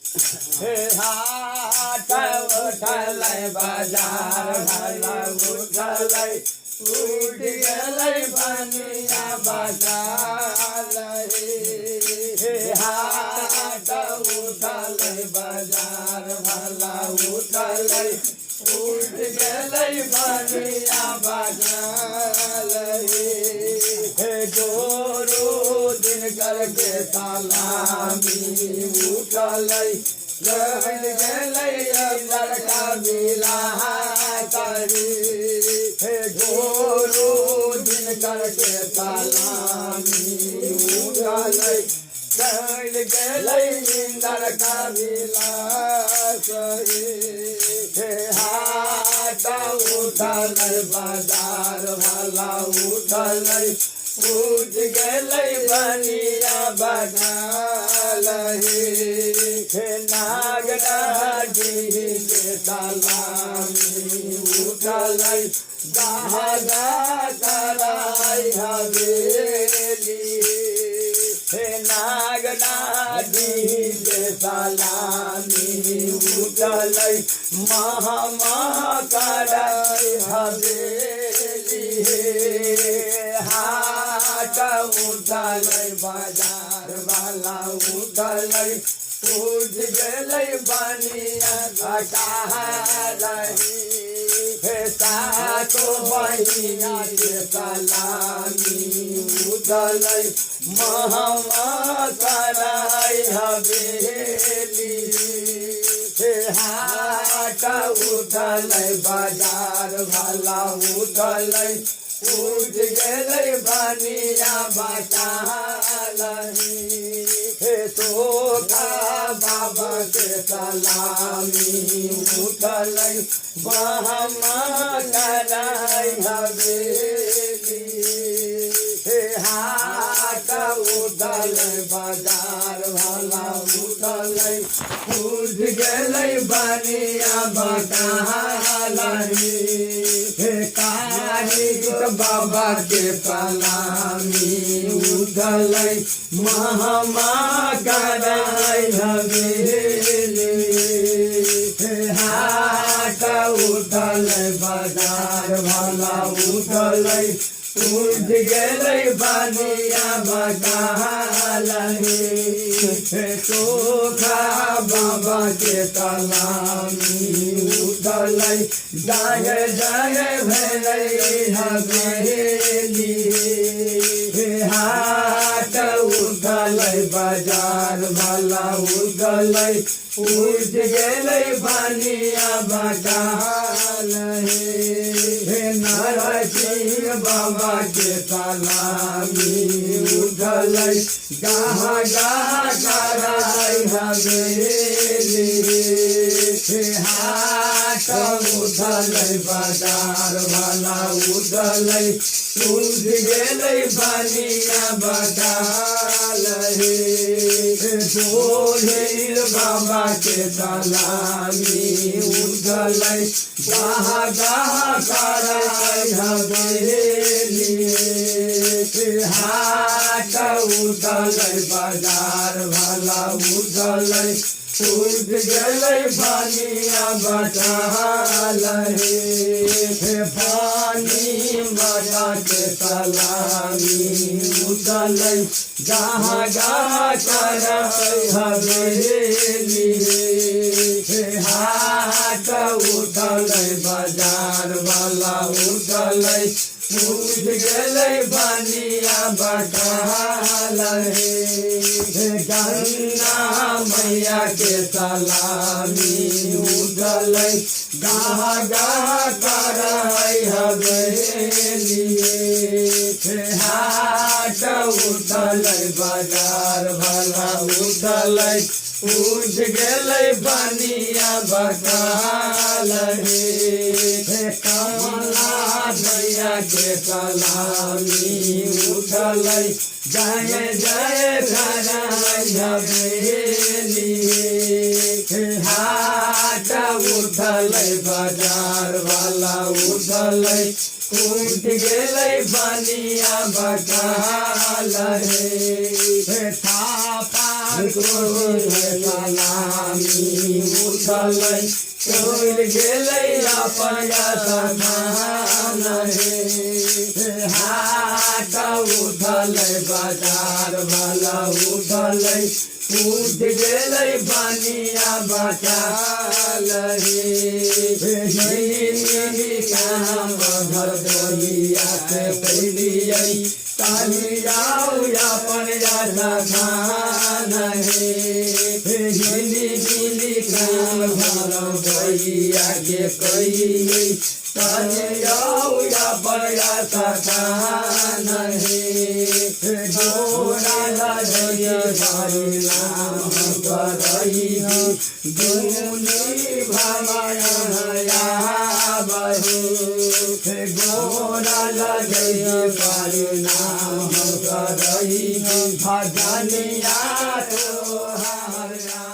हे हाट उठलै बाजार भला उठलै उठ गेलै बनिया बाजार हे हाट उठलै बाजार भला उठलै उठ गेलै बनिया बाजार हे जोरो दिन करके सलामी उठलै रहल गेलै लड़का बिलाहरी हे जोरो दिन करके सलामी उठलै रहल गेलै लड़का बिलाहरी हे हाट उठलै बाजार भला उठलै उठ गेलै बनिया बगालही हे नागराजी के सलामी उठलै गागा कराई हवेली हे नागराजी के सलामी उठलै महा कराई हवेली हाट उठलै बाजार वाला उठलै उठ गेलै बनिया घटालही हे सातो बहिना के सलामी उठलै महा कराई हवेली हे हाट उठलै बाजार वाला उठलै उठ गेलै बनिया बटालही हे सोखा बाबा के सलामी उठलै बहमा कराई हवेली हे हाट उठलै बाजार वाला उठलै उठ गेलै बनिया बटालही हे कालिक बाबा के सलामी उठलै महा कराई हवेली हे हाट उठलै बाजार वाला उठलै उठ गेलै बनिया बटालही हे सोखा बाबा के सलामी उठलै जय जय भेलै हवेली हे हाट उठलै बाजार वाला उठलै उठ गेलै बनिया बटालही हे नरसिंह बाबा के सलामी उठलै गाहा कराई हवेली हे हाट उठलै बाजार वाला उठलै उठ गेलै बनिया बटालही हे जोधीर बाबा के सलामी उठलै गाहा कराई हवेली हे हाट उठलै बाजार वाला उठलै उठ गेलै बनिया बटालही हे पानी माता के सलामी उठलै गाहा कराई हवेली हे हाट उठलै बाजार वाला उठलै उठ गेलै बनिया बटालही हे गंगा मैया के सलामी उठलै गाहा कराई हवेली हे हाट उठलै बाजार वाला उठलै उठ गेलै बनिया बटालही हे कमला मैया के सलामी उठलै जय जय कराई हवेली हे हाट उठलै बाजार वाला उठलै उठ गेलै बनिया बटालही हे थापा सलामी उठलै चल गेलै अपन सखान हे हाट उठलै बाजार वाला उठलै उठ गेलै बनिया बचाल हे काम घर दोहिया से कैलियै ताली जाऊ अपन सखान हे गिली काम घर दोहिया के कैलियै ताली जाऊ अपन सखान हे गोरा लगे भारी नाम करई दुनी भमाया बहू गोरा लगे भारी नाम करई भजनिया तो हर